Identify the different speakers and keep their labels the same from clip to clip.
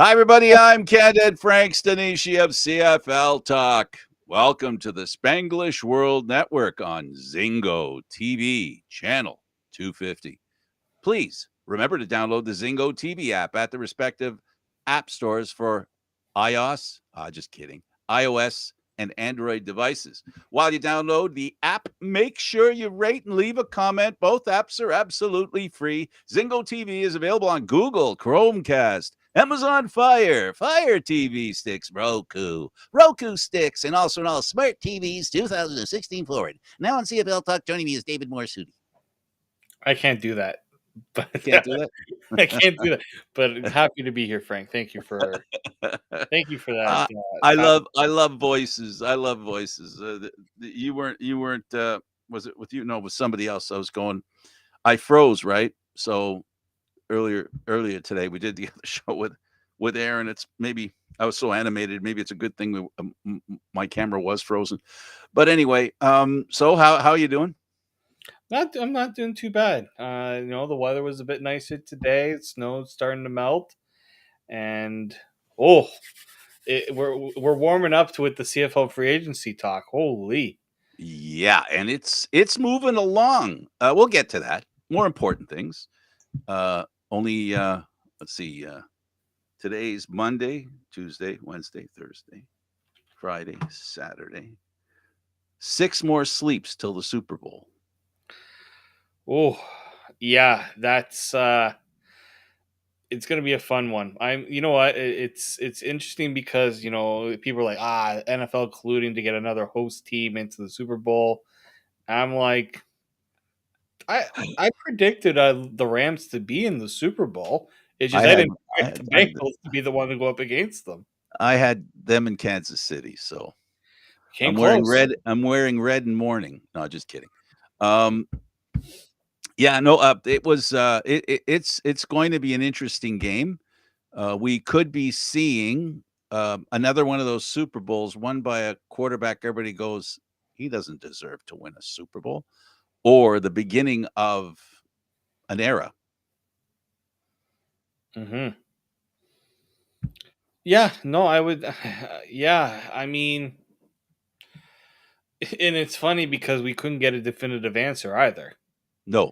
Speaker 1: Hi, everybody. I'm Candid, Frank Stanisci of CFL Talk. Welcome to the Spanglish World Network on Zingo TV, channel 250. Please remember to download the Zingo TV app at the respective app stores for iOS, just kidding, iOS and Android devices. While you download the app, make sure you rate and leave a comment. Both apps are absolutely free. Zingo TV is available on Google, Chromecast, Amazon Fire TV sticks, Roku sticks, and also on all smart TVs 2016 forward. Now on CFL Talk, joining me is David Morassutti.
Speaker 2: I can't do that. But
Speaker 1: You can't do that?
Speaker 2: I can't do that. But happy to be here, Frank. Thank you for that.
Speaker 1: I love voices. I love voices. You weren't. Was it with you? No, with somebody else. I was going. I froze, right? So earlier today we did the other show with Aaron. It's maybe I was so animated. Maybe it's a good thing my camera was frozen. But anyway, so how are you doing?
Speaker 2: I'm not doing too bad. The weather was a bit nicer today. Snow's starting to melt, and we're warming up to with the CFL free agency talk. Holy,
Speaker 1: Yeah, and it's moving along. We'll get to that. More important things. Only let's see. Today's Monday, Tuesday, Wednesday, Thursday, Friday, Saturday. 6 more sleeps till the Super Bowl.
Speaker 2: oh yeah, that's it's gonna be a fun one. You know what? It's interesting because people are like, NFL colluding to get another host team into the Super Bowl. I'm like, I predicted the Rams to be in the Super Bowl. It's just I didn't
Speaker 1: I
Speaker 2: expect the
Speaker 1: had
Speaker 2: Bengals to be the one to go up against them.
Speaker 1: I had them in Kansas City, so
Speaker 2: Came
Speaker 1: I'm wearing
Speaker 2: close.
Speaker 1: red. I'm wearing red in mourning. No, just kidding. Yeah, no. It was. It's going to be an interesting game. We could be seeing another one of those Super Bowls won by a quarterback. Everybody goes, he doesn't deserve to win a Super Bowl, or the beginning of an era.
Speaker 2: Hmm. Yeah, no, I would. Yeah, I mean, and it's funny because we couldn't get a definitive answer either.
Speaker 1: No,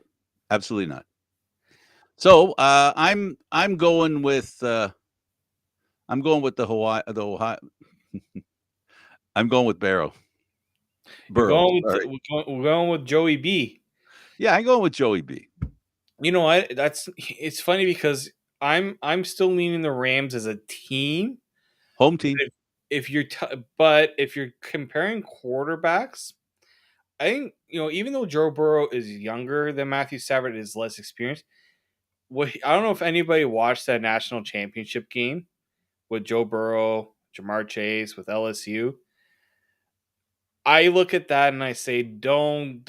Speaker 1: absolutely not. So I'm going with the Hawaii the Ohio. I'm going with
Speaker 2: You're
Speaker 1: Burrow.
Speaker 2: going with
Speaker 1: Sorry.
Speaker 2: we're going with Joey B.
Speaker 1: Yeah, I'm going with Joey B.
Speaker 2: You know what? It's funny because I'm still leaning the Rams as a team.
Speaker 1: Home team.
Speaker 2: But if you're comparing quarterbacks, I think even though Joe Burrow is younger than Matthew Stafford, is less experienced. I don't know if anybody watched that national championship game with Joe Burrow, Jamar Chase with LSU. I look at that and I say, don't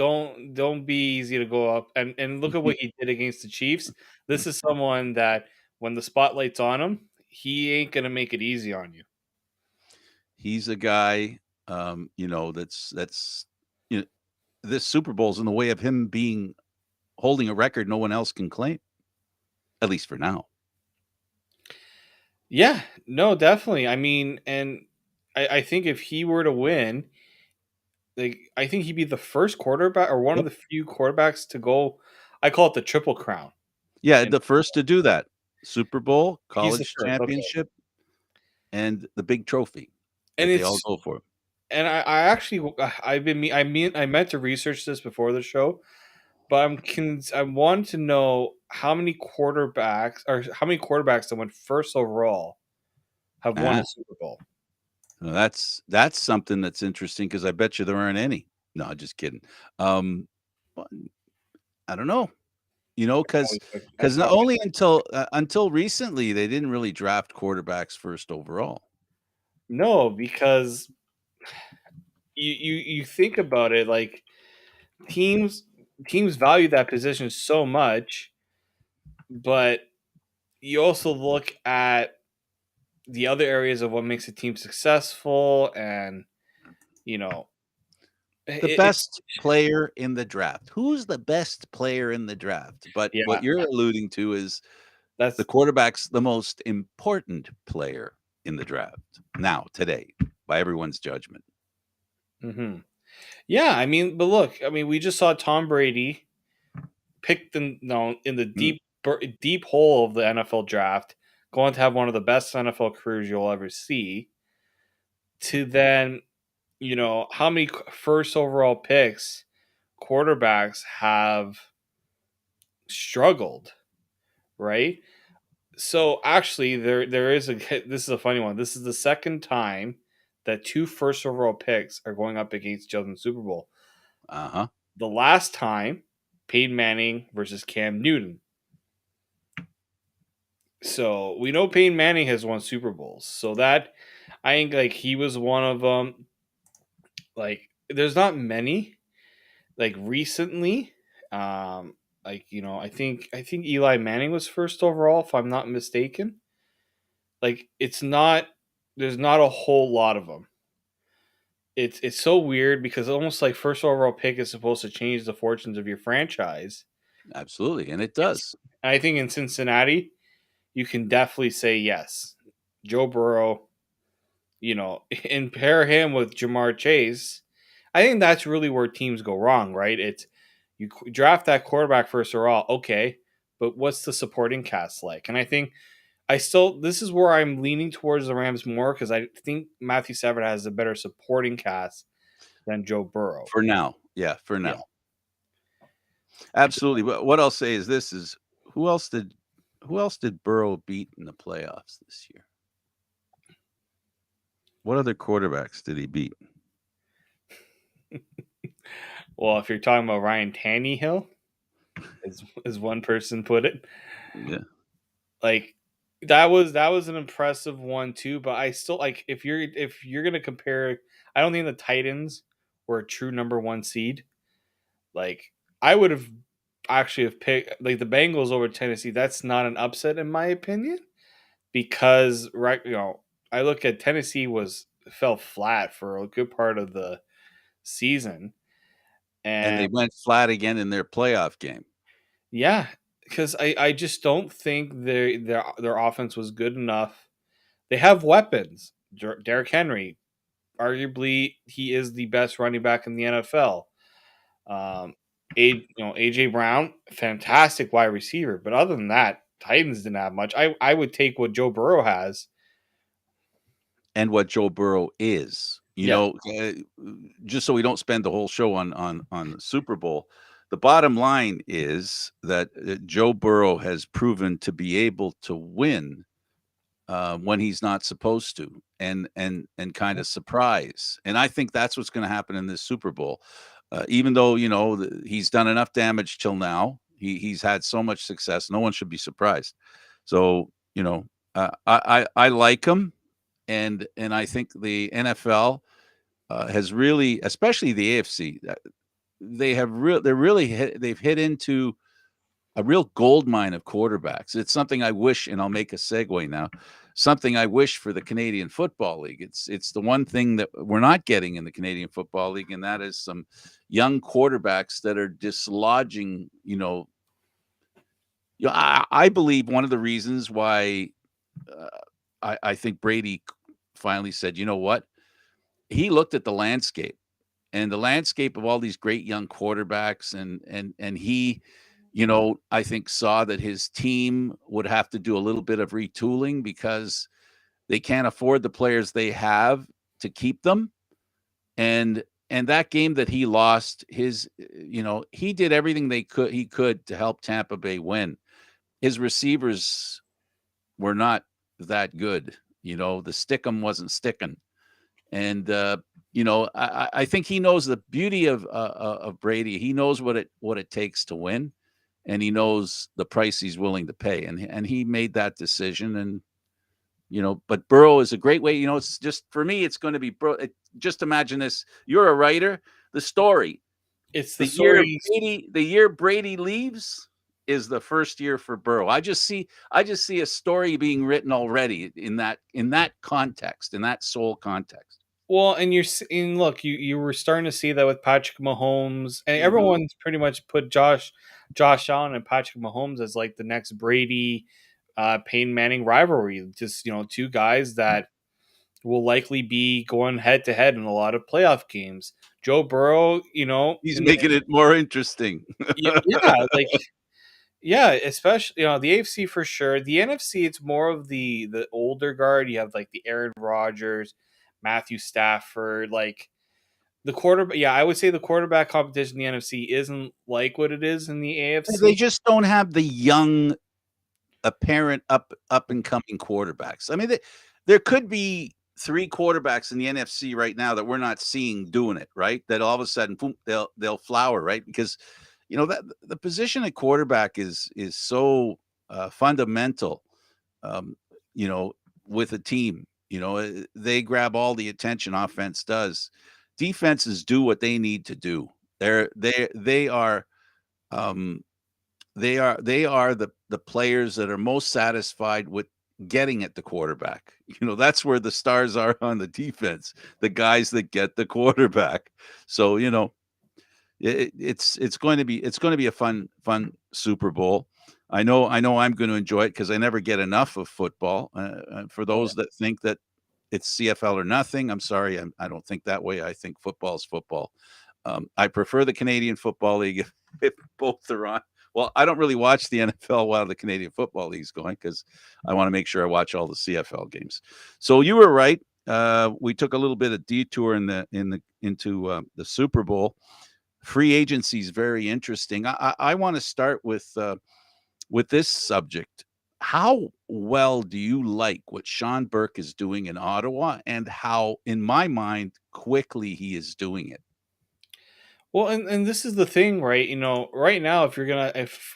Speaker 2: be easy to go up and look at what he did against the Chiefs. This is someone that when the spotlight's on him, he ain't gonna make it easy on you.
Speaker 1: He's a guy, that's you know, this Super Bowl's in the way of him holding a record no one else can claim, at least for now.
Speaker 2: Yeah, no, definitely. I mean, and I think if he were to win, like I think he'd be the first quarterback or one of
Speaker 1: Yep.
Speaker 2: the few quarterbacks to go. I call it the triple crown.
Speaker 1: Yeah,
Speaker 2: And
Speaker 1: the first to do that. Super Bowl,
Speaker 2: he's the
Speaker 1: college
Speaker 2: first. Okay,
Speaker 1: championship, and the big trophy
Speaker 2: and
Speaker 1: that they all
Speaker 2: it's
Speaker 1: go for.
Speaker 2: and I actually I meant to research this before the show, but I want to know how many quarterbacks that went first overall have won
Speaker 1: Ah,
Speaker 2: a Super Bowl.
Speaker 1: well, that's something that's interesting because I bet you there aren't any. No, just kidding. Um, but I don't know. Because
Speaker 2: That's
Speaker 1: not
Speaker 2: probably
Speaker 1: only until recently they didn't really draft quarterbacks first overall.
Speaker 2: no, because you think about it, like teams teams value that position so much, but you also look at the other areas of what makes a team successful, and you know
Speaker 1: The
Speaker 2: it's
Speaker 1: best player in the draft. Who's the best player in the draft? But what
Speaker 2: yeah,
Speaker 1: you're alluding to is The
Speaker 2: That's
Speaker 1: quarterback's the most important player in the draft now, today, by everyone's judgment.
Speaker 2: hmm yeah. I mean, but look, I mean, we just saw Tom Brady picked in, no, in the
Speaker 1: Mm,
Speaker 2: deep hole of the NFL draft, going to have one of the best NFL careers you'll ever see. To then, how many first overall picks quarterbacks have struggled, right? So actually, there is a this is a funny one. This is the second time that two first overall picks are going up against each other in the Super Bowl.
Speaker 1: uh-huh.
Speaker 2: The last time, Peyton Manning versus Cam Newton. So we know Peyton Manning has won Super Bowls. So that, I think, like, he was one of them. Like, there's not many like recently. Like, I think Eli Manning was first overall, if I'm not mistaken. Like, it's not, there's not a whole lot of them. It's so weird because almost like first overall pick is supposed to change the fortunes of your franchise.
Speaker 1: Absolutely, and it
Speaker 2: It's,
Speaker 1: does.
Speaker 2: I think in Cincinnati, you can definitely say yes. Joe Burrow, and pair him with Jamar Chase. I think that's really where teams go wrong, right? It's, you draft that quarterback first overall, okay, but what's the supporting cast like? And I think this is where I'm leaning towards the Rams more because I think Matthew Stafford has a better supporting cast than Joe Burrow.
Speaker 1: For now. Yeah, for
Speaker 2: Yeah.
Speaker 1: now. Absolutely. But what I'll say is this is who else did Burrow beat in the playoffs this year? What other quarterbacks did he beat?
Speaker 2: Well, if you're talking about Ryan Tannehill, as one person put it,
Speaker 1: Yeah.
Speaker 2: like, that was an impressive one too. But I still, like, if you're gonna compare, I don't think the Titans were a true number one seed. Like, I would have actually have picked like the Bengals over Tennessee. That's not an upset in my opinion because, right, I look at Tennessee was fell flat for a good part of the season.
Speaker 1: And they
Speaker 2: And
Speaker 1: went flat again in their playoff game.
Speaker 2: yeah, because I just don't think their offense was good enough. They have weapons. Derrick Henry, arguably, he is the best running back in the NFL. AJ Brown, fantastic wide receiver. But other than that, Titans didn't have much. I would take what Joe Burrow has.
Speaker 1: And what Joe Burrow is.
Speaker 2: Yeah.
Speaker 1: Just so we don't spend the whole show on the Super Bowl, the bottom line is that Joe Burrow has proven to be able to win when he's not supposed to, and kind of surprise. And I think that's what's going to happen in this Super Bowl. Even though he's done enough damage till now, he's had so much success. No one should be surprised. So I like him, and I think the NFL has really, especially the AFC, they've hit into a real gold mine of quarterbacks. It's something I wish, and I'll make a segue now. Something I wish for the Canadian Football League. It's the one thing that we're not getting in the Canadian Football League, and that is some young quarterbacks that are dislodging. I believe one of the reasons why uh, I think Brady finally said, you know what, he looked at the landscape and the landscape of all these great young quarterbacks, and he, I think saw that his team would have to do a little bit of retooling because they can't afford the players they have to keep them. And that game that he lost, he did everything he could to help Tampa Bay win. His receivers were not that good. The stickum wasn't sticking. And I think he knows the beauty of Brady. He knows what it takes to win, and he knows the price he's willing to pay. And he made that decision. And but Burrow is a great way. It's just, for me, it's going to be just imagine this. You're a writer. The story,
Speaker 2: It's the
Speaker 1: the year
Speaker 2: story.
Speaker 1: Brady leaves is the first year for Burrow. I just see a story being written already in that context, in that sole context.
Speaker 2: Well, and and look, you were starting to see that with Patrick Mahomes, and
Speaker 1: Mhm.
Speaker 2: everyone's pretty much put Josh Allen and Patrick Mahomes as like the next Brady, Peyton Manning rivalry. Just two guys that will likely be going head to head in a lot of playoff games. Joe Burrow,
Speaker 1: He's
Speaker 2: in the
Speaker 1: making it more interesting.
Speaker 2: yeah, like yeah, especially the AFC for sure. The NFC, it's more of the older guard. You have like the Aaron Rodgers, Matthew Stafford, like the quarterback. Yeah, I would say the quarterback competition in the NFC isn't like what it is in the
Speaker 1: They
Speaker 2: AFC.
Speaker 1: just don't have the young apparent up and coming quarterbacks. I mean, there could be 3 quarterbacks in the NFC right now that we're not seeing doing it, right? That all of a sudden, boom, they'll flower, right? Because that the position at quarterback is so fundamental, um, you know, with a team. They grab all the attention. Offense does. Defenses do what they need to do. They are um, they are the players that are most satisfied with getting at the quarterback. That's where the stars are on the defense, the guys that get the quarterback. So, it's going to be a fun Super Bowl. I know I'm going to enjoy it because I never get enough of football. For
Speaker 2: Oh, yeah.
Speaker 1: those that think that it's CFL or nothing, I'm sorry, I don't think that way. I think football is football. I prefer the Canadian Football League if both are on. Well, I don't really watch the NFL while the Canadian Football League's going because I want to make sure I watch all the CFL games. So you were right. We took a little bit of detour into the Super Bowl. Free agency is very interesting. I want to start with this subject. How well do you like what Sean Burke is doing in Ottawa, and how, in my mind, quickly he is doing it?
Speaker 2: Well, and this is the thing, right? Right now, if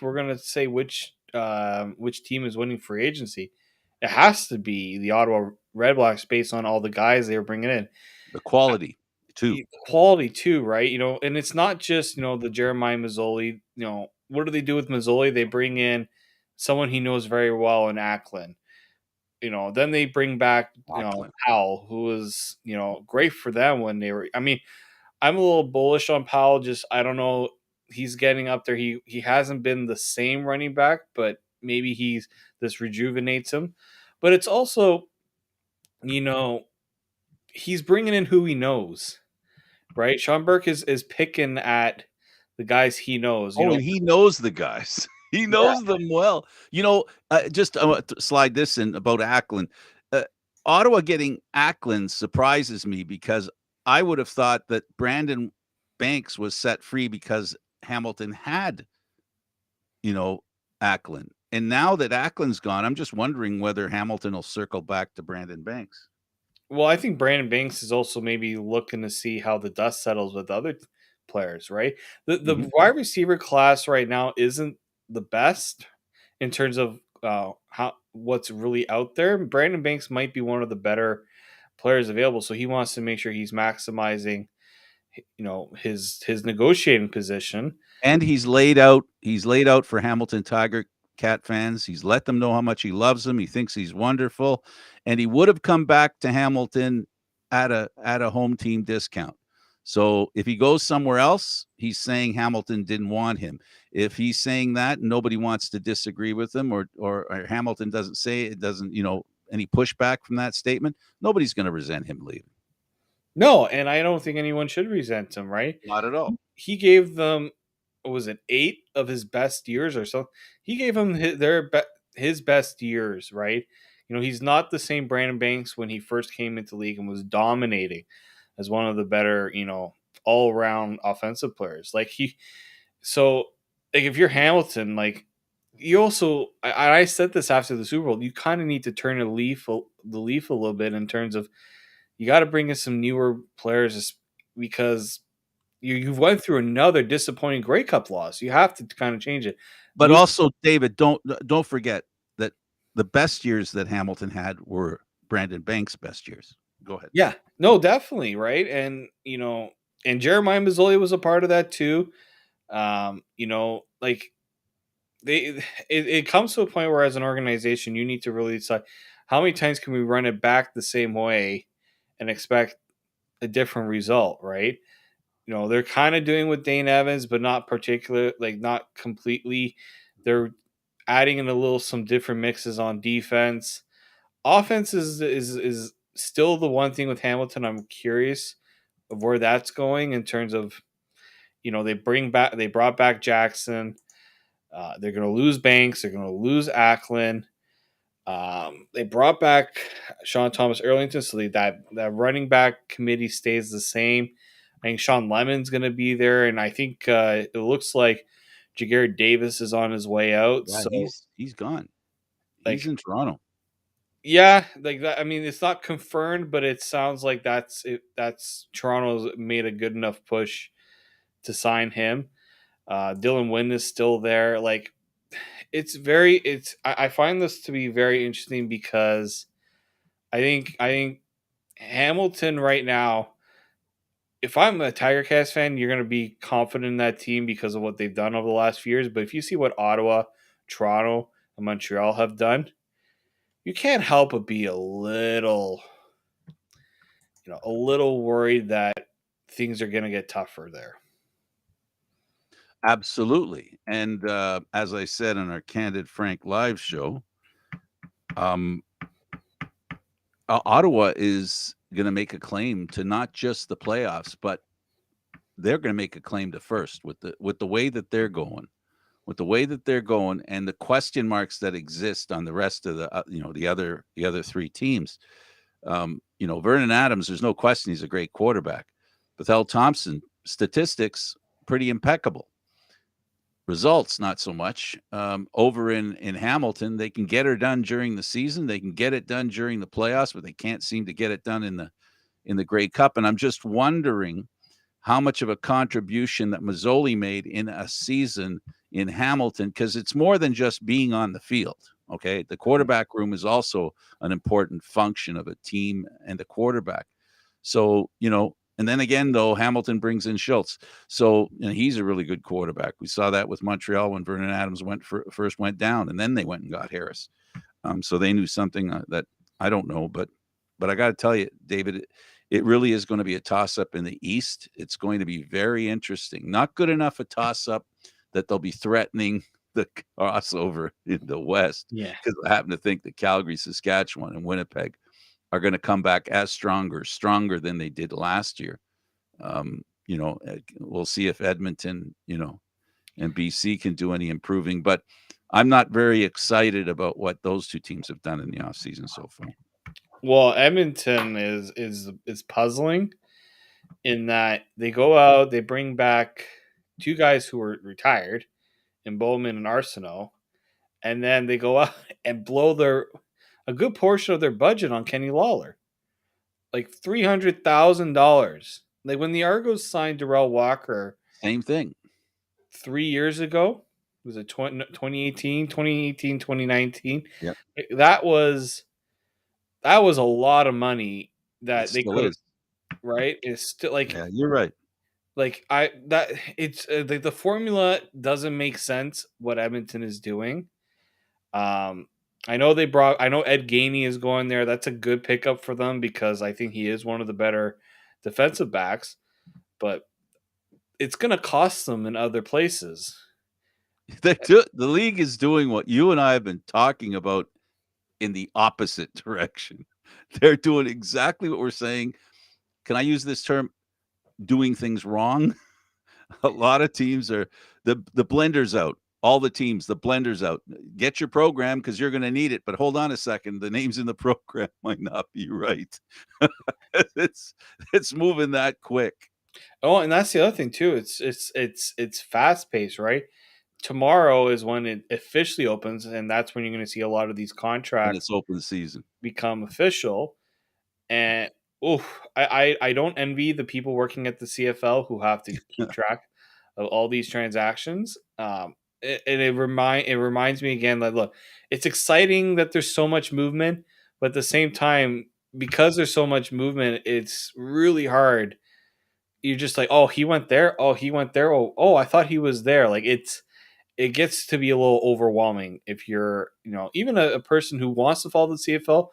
Speaker 2: we're gonna say which team is winning free agency, it has to be the Ottawa Redblacks based on all the guys they were bringing in.
Speaker 1: The quality, too.
Speaker 2: Quality too, right? And it's not just the Jeremiah Mazzoli. What do they do with Mazzoli? They bring in someone he knows very well in Ackland. Then they bring back
Speaker 1: Auckland.
Speaker 2: Powell, who was great for them when they were. I mean, I'm a little bullish on Powell. Just I don't know. He's getting up there. He hasn't been the same running back, but maybe this rejuvenates him. But it's also you know he's bringing in who he knows, right? Sean Burke is picking at the guys he knows.
Speaker 1: Oh, and he knows the guys. He
Speaker 2: Yeah.
Speaker 1: knows them well. Just slide this in about Ackland. Uh, Ottawa getting Ackland surprises me because I would have thought that Brandon Banks was set free because Hamilton had, Ackland. And now that Ackland's gone, I'm just wondering whether Hamilton will circle back to Brandon Banks.
Speaker 2: Well, I think Brandon Banks is also maybe looking to see how the dust settles with other players, right? The
Speaker 1: Mhm.
Speaker 2: wide receiver class right now isn't the best in terms of how what's really out there. Brandon Banks might be one of the better players available, so he wants to make sure he's maximizing, his negotiating position.
Speaker 1: And he's laid out for Hamilton Tiger Cat fans. He's let them know how much he loves them. He thinks he's wonderful, and he would have come back to Hamilton at a home team discount. So if he goes somewhere else, he's saying Hamilton didn't want him. If he's saying that, and nobody wants to disagree with him, or Hamilton doesn't say it, doesn't any pushback from that statement, nobody's going to resent him leaving.
Speaker 2: No, and I don't think anyone should resent him, right?
Speaker 1: Not at all.
Speaker 2: He gave them, what was it, 8 of his best years or so. He gave them his best years, right? He's not the same Brandon Banks when he first came into the league and was dominating as one of the better, all around offensive players. So like if you're Hamilton, like you also, I said this after the Super Bowl, you kind of need to turn the leaf a little bit in terms of you got to bring in some newer players because you've went through another disappointing Grey Cup loss. You have to kind of change it.
Speaker 1: But also, David, don't forget that the best years that Hamilton had were Brandon Banks' best years. Go ahead.
Speaker 2: Yeah, no, definitely, right? And and Jeremiah Mazzoli was a part of that too. Like it comes to a point where as an organization you need to really decide how many times can we run it back the same way and expect a different result, right? They're kind of doing with Dane Evans, but not particular, like not completely. They're adding in some different mixes on defense. Offense is still the one thing with Hamilton. I'm curious of where that's going in terms of, they brought back Jackson. They're going to lose Banks. They're going to lose Ackland. They brought back Sean Thomas Erlington, so that running back committee stays the same. I think Sean Lemon's going to be there, and I think it looks like Jagger Davis is on his way out.
Speaker 1: Yeah,
Speaker 2: So,
Speaker 1: he's gone. He's
Speaker 2: like,
Speaker 1: in Toronto.
Speaker 2: yeah, like that. I mean, it's not confirmed, but it sounds like that's it. That's Toronto's made a good enough push to sign him. Dylan Wynn is still there. Like, I find this to be very interesting because I think Hamilton right now, if I'm a Tiger Cats fan, you're going to be confident in that team because of what they've done over the last few years. But if you see what Ottawa, Toronto, and Montreal have done, you can't help but be a little worried that things are going to get tougher there.
Speaker 1: Absolutely. And as I said on our Candid Frank live show, um, Ottawa is going to make a claim to not just the playoffs, but they're going to make a claim to first with the way that they're going, and the question marks that exist on the rest of the other three teams. Vernon Adams, there's no question he's a great quarterback. Bethel Thompson, statistics pretty impeccable. Results, not so much. Over in Hamilton, they can get her done during the season. They can get it done during the playoffs, but they can't seem to get it done in the Grey Cup. And I'm just wondering how much of a contribution that Mazzoli made in a season in Hamilton, because it's more than just being on the field. Okay, the quarterback room is also an important function of a team and the quarterback. So, and then again, though, Hamilton brings in Schultz. So he's a really good quarterback. We saw that with Montreal when Vernon Adams first went down, and then they went and got Harris. So they knew something that I don't know. But I got to tell you, David, it really is going to be a toss-up in the East. It's going to be very interesting. Not good enough a toss-up that they'll be threatening the crossover in the West.
Speaker 2: Yeah.
Speaker 1: Because I happen to think that Calgary, Saskatchewan, and Winnipeg are going to come back as stronger than they did last year. We'll see if Edmonton, and BC can do any improving, but I'm not very excited about what those two teams have done in the offseason so far.
Speaker 2: Well, Edmonton is puzzling in that they go out, they bring back two guys who were retired in Bowman and Arsenault, and then they go out and blow a good portion of their budget on Kenny Lawler, like $300,000. Like when the Argos signed Darrell Walker,
Speaker 1: Same thing.
Speaker 2: 3 years ago, was it 2018, 2019?
Speaker 1: Yep.
Speaker 2: That was a lot of money that
Speaker 1: It
Speaker 2: they
Speaker 1: still
Speaker 2: could have,
Speaker 1: is.
Speaker 2: right? It's still like,
Speaker 1: Yeah, you're right.
Speaker 2: it's the formula doesn't make sense what Edmonton is doing. I know Ed Gainey is going there. That's a good pickup for them because I think he is one of the better defensive backs, but it's going to cost them in other places.
Speaker 1: The league is doing what you and I have been talking about in the opposite direction. They're doing exactly what we're saying. Can I use this term? Doing things wrong. A lot of teams are the blender's out. All the teams, the blender's out. Get your program because you're going to need it. But hold on a second, the names in the program might not be right. it's moving that quick.
Speaker 2: Oh, and that's the other thing too. It's fast paced, right? Tomorrow is when it officially opens, and that's when you're going to see a lot of these
Speaker 1: And
Speaker 2: contracts
Speaker 1: it's open season.
Speaker 2: become official. And I don't envy the people working at the CFL who have to keep track of all these transactions. It reminds me again that, look, it's exciting that there's so much movement, but at the same time, because there's so much movement, it's really hard. You're just like, oh, he went there. Oh, he went there. Oh, I thought he was there. Like it gets to be a little overwhelming if you're, even a person who wants to follow the CFL,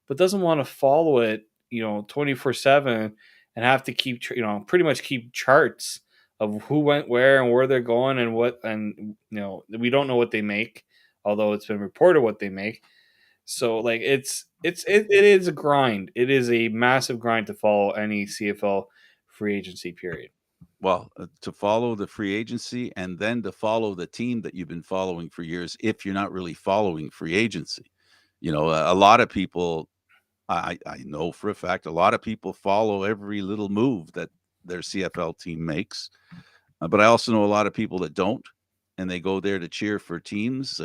Speaker 2: but doesn't want to follow it, 24/7 and have to keep, pretty much keep charts of who went where and where they're going and what, and we don't know what they make. although it's been reported what they make. So like it is a grind. It is a massive grind to follow any CFL free agency period.
Speaker 1: Well, to follow the free agency and then to follow the team that you've been following for years if you're not really following free agency. A lot of people, I know for a fact, a lot of people follow every little move that their CFL team makes. But I also know a lot of people that don't, and they go there to cheer for teams.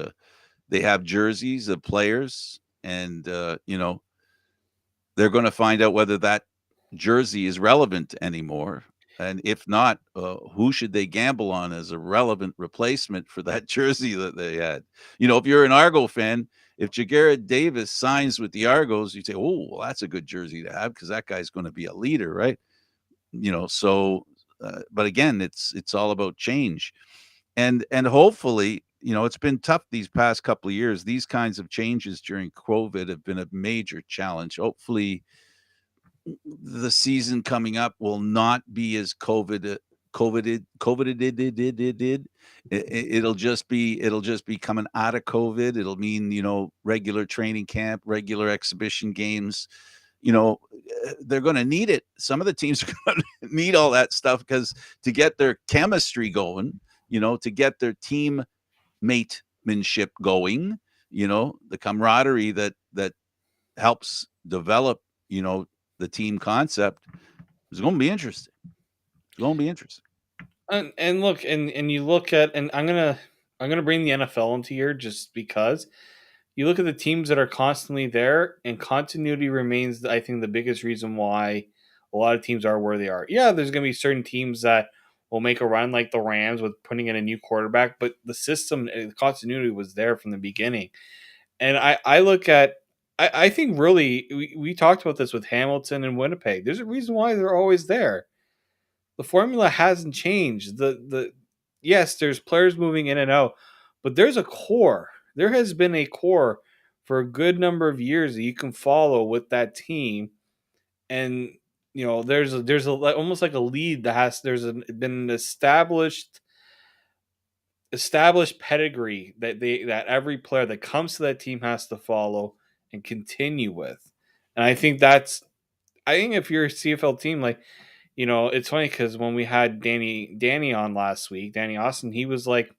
Speaker 1: They have jerseys of players, and they're going to find out whether that jersey is relevant anymore. And if not, who should they gamble on as a relevant replacement for that jersey that they had? If you're an Argo fan, if Jagarrett Davis signs with the Argos, you say, "Oh, well, that's a good jersey to have because that guy's going to be a leader, right?" So, but again, it's all about change, and hopefully, it's been tough these past couple of years. These kinds of changes during COVID have been a major challenge. Hopefully, the season coming up will not be as coveted. It'll just be coming out of COVID. It'll mean regular training camp, regular exhibition games. They're going to need it. Some of the teams are going to need all that stuff because to get their chemistry going, to get their team matemanship going, the camaraderie that helps develop, the team concept is going to be interesting. It's going to be interesting.
Speaker 2: And look, and you look at, and I'm gonna bring the NFL into here just because you look at the teams that are constantly there, and continuity remains, I think, the biggest reason why a lot of teams are where they are. Yeah, there's gonna be certain teams that will make a run, like the Rams with putting in a new quarterback, but the system and the continuity was there from the beginning. And I look at, I think really we talked about this with Hamilton and Winnipeg. There's a reason why they're always there. The formula hasn't changed. The Yes, there's players moving in and out, but there's a core. There has been a core for a good number of years that you can follow with that team, and there's almost like a lead that has been an established pedigree that every player that comes to that team has to follow and continue with. And I think if you're a CFL team, like, it's funny because when we had Danny on last week, Danny Austin, he was like,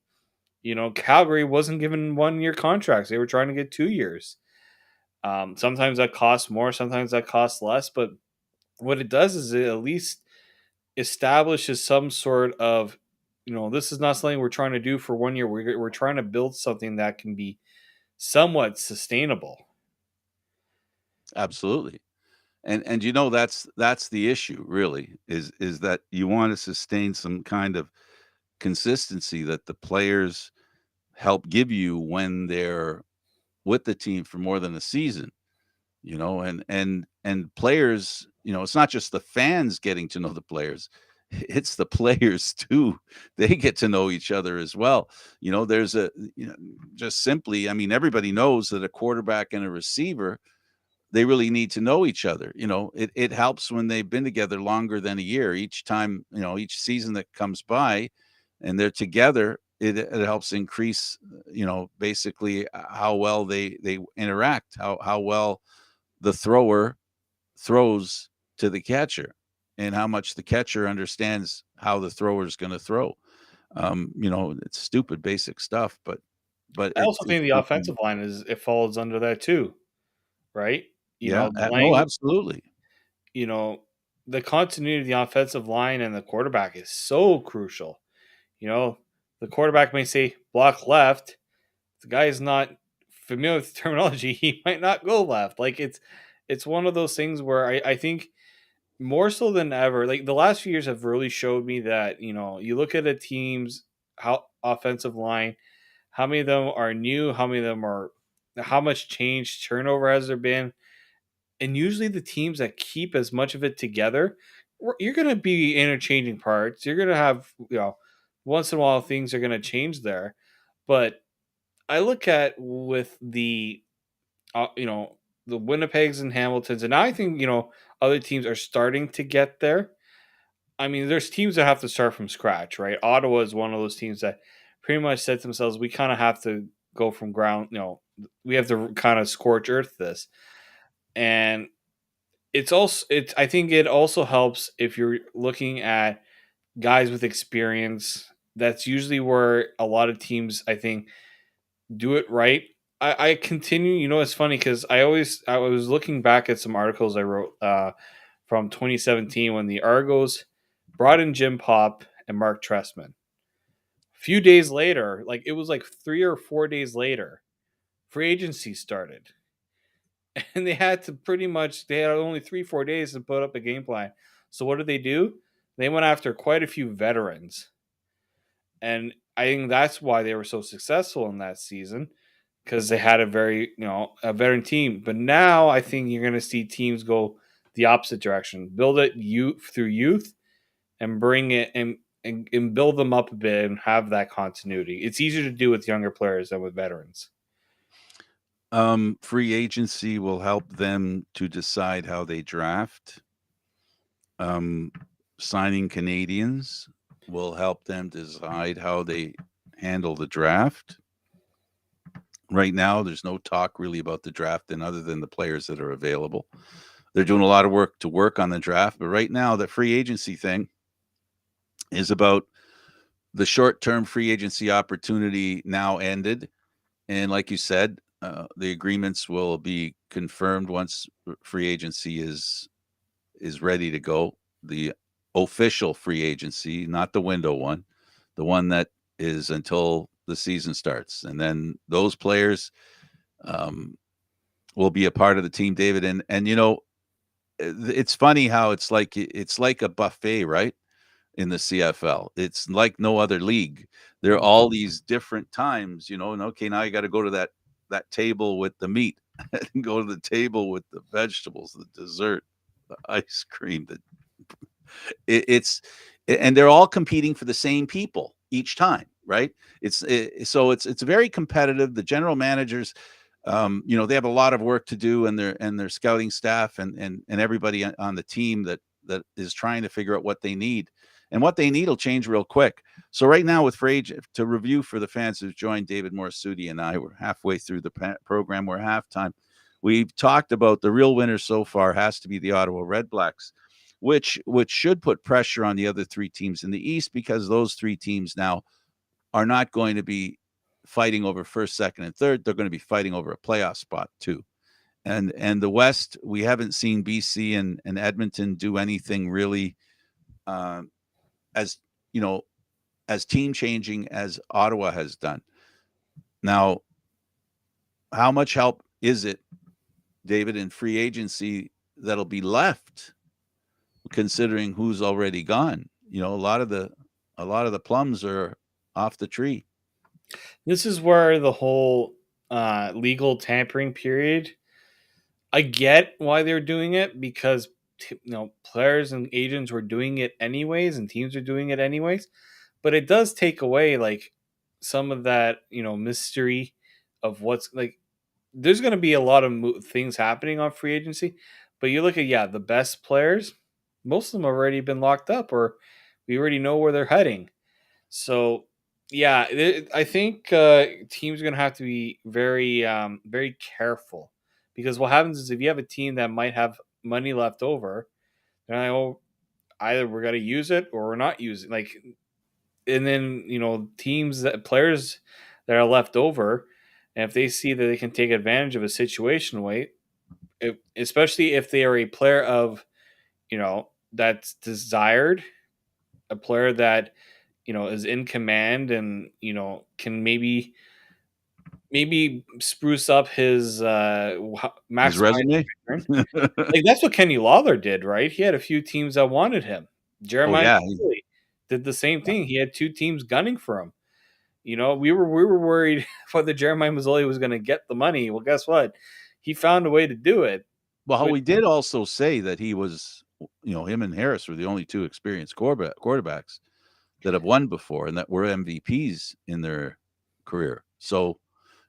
Speaker 2: Calgary wasn't given 1 year contracts. They were trying to get 2 years. Sometimes that costs more, sometimes that costs less. But what it does is it at least establishes some sort of, this is not something we're trying to do for 1 year. We're trying to build something that can be somewhat sustainable.
Speaker 1: Absolutely. And that's the issue really is that you want to sustain some kind of consistency that the players help give you when they're with the team for more than a season. And players, it's not just the fans getting to know the players, it's the players too. They get to know each other as well. There's just simply, I mean, everybody knows that a quarterback and a receiver, they really need to know each other. It helps when they've been together longer than a year. Each time, each season that comes by and they're together, it helps increase, basically how well they interact, how well the thrower throws to the catcher and how much the catcher understands how the thrower is going to throw. It's stupid basic stuff, but
Speaker 2: I also think the
Speaker 1: it
Speaker 2: offensive line it falls under that too, right?
Speaker 1: yeah, no,
Speaker 2: Lang,
Speaker 1: absolutely.
Speaker 2: you know, the continuity of the offensive line and the quarterback is so crucial. You know, the quarterback may say block left. If the guy is not familiar with the terminology, he might not go left. Like it's one of those things where I think more so than ever, like the last few years have really showed me that, you look at a team's how offensive line, how many of them are new, how many of them are how much change turnover has there been, and usually the teams that keep as much of it together, you're going to be interchanging parts. You're going to have, once in a while things are going to change there. But I look at with the Winnipegs and Hamiltons, and I think, other teams are starting to get there. I mean, there's teams that have to start from scratch, right? Ottawa is one of those teams that pretty much said to themselves, we kind of have to go from ground. We have to kind of scorch earth this, and it's. I think it also helps if you're looking at guys with experience. That's usually where a lot of teams, I think, do it right. I continue. It's funny because I was looking back at some articles I wrote from 2017 when the Argos brought in Jim Pop and Mark Trestman. A few days later, like it was like 3 or 4 days later, free agency started, and they had only 3 4 days to put up a game plan. So what did they do? They went after quite a few veterans, and I think that's why they were so successful in that season because they had a veteran team. But now I think you're going to see teams go the opposite direction, build it youth through youth, and bring it and build them up a bit and have that continuity. It's easier to do with younger players than with veterans.
Speaker 1: Free agency will help them to decide how they draft. Um, Signing Canadians will help them decide how they handle the draft. Right now, there's no talk really about the draft and other than the players that are available. They're doing a lot of work to work on the draft, but right now, the free agency thing is about the short-term free agency opportunity now ended, and like you said, the agreements will be confirmed once free agency is ready to go. The official free agency, not the window one, the one that is until the season starts, and then those players um, will be a part of the team, David. And it's funny how it's like a buffet, right? In the CFL, it's like no other league. There are all these different times, and okay, now you got to go to that table with the meat, and go to the table with the vegetables, the dessert, the ice cream, it's and they're all competing for the same people each time, right? So it's very competitive. The general managers, they have a lot of work to do, and their scouting staff and everybody on the team that is trying to figure out what they need, and what they need will change real quick. So right now, with Frage, to review for the fans who've joined, David Morassutti and I, we're halfway through the program. We're halftime. We've talked about the real winner so far has to be the Ottawa Red Blacks, which should put pressure on the other three teams in the East, because those three teams now are not going to be fighting over first, second, and third. They're going to be fighting over a playoff spot too. And the West, we haven't seen BC and Edmonton do anything really uh, as as team changing as Ottawa has done. Now, how much help is it, David, in free agency that'll be left, considering who's already gone? A lot of the plums are off the tree.
Speaker 2: This is where the whole legal tampering period. I get why they're doing it because players and agents were doing it anyways, and teams are doing it anyways. But it does take away like some of that mystery of what's like. There's going to be a lot of things happening on free agency, but you look at the best players. Most of them have already been locked up, or we already know where they're heading. So yeah, I think teams are going to have to be very very careful, because what happens is if you have a team that might have money left over, then either we're going to use it or we're not using like, and then players that are left over, and if they see that they can take advantage of a situation, especially if they are a player of that's desired, a player that is in command and can maybe spruce up his
Speaker 1: His
Speaker 2: maximize
Speaker 1: resume?
Speaker 2: return. Like that's what Kenny Lawler did, right? He had a few teams that wanted him.
Speaker 1: Oh
Speaker 2: Jeremiah
Speaker 1: yeah.
Speaker 2: Masoli did the same thing. He had two teams gunning for him. We were worried whether Jeremiah Mazzoli was going to get the money. Well, guess what? He found a way to do it.
Speaker 1: Well,
Speaker 2: But
Speaker 1: we did also say that he was, him and Harris were the only two experienced quarterbacks that have won before and that were MVPs in their career. So,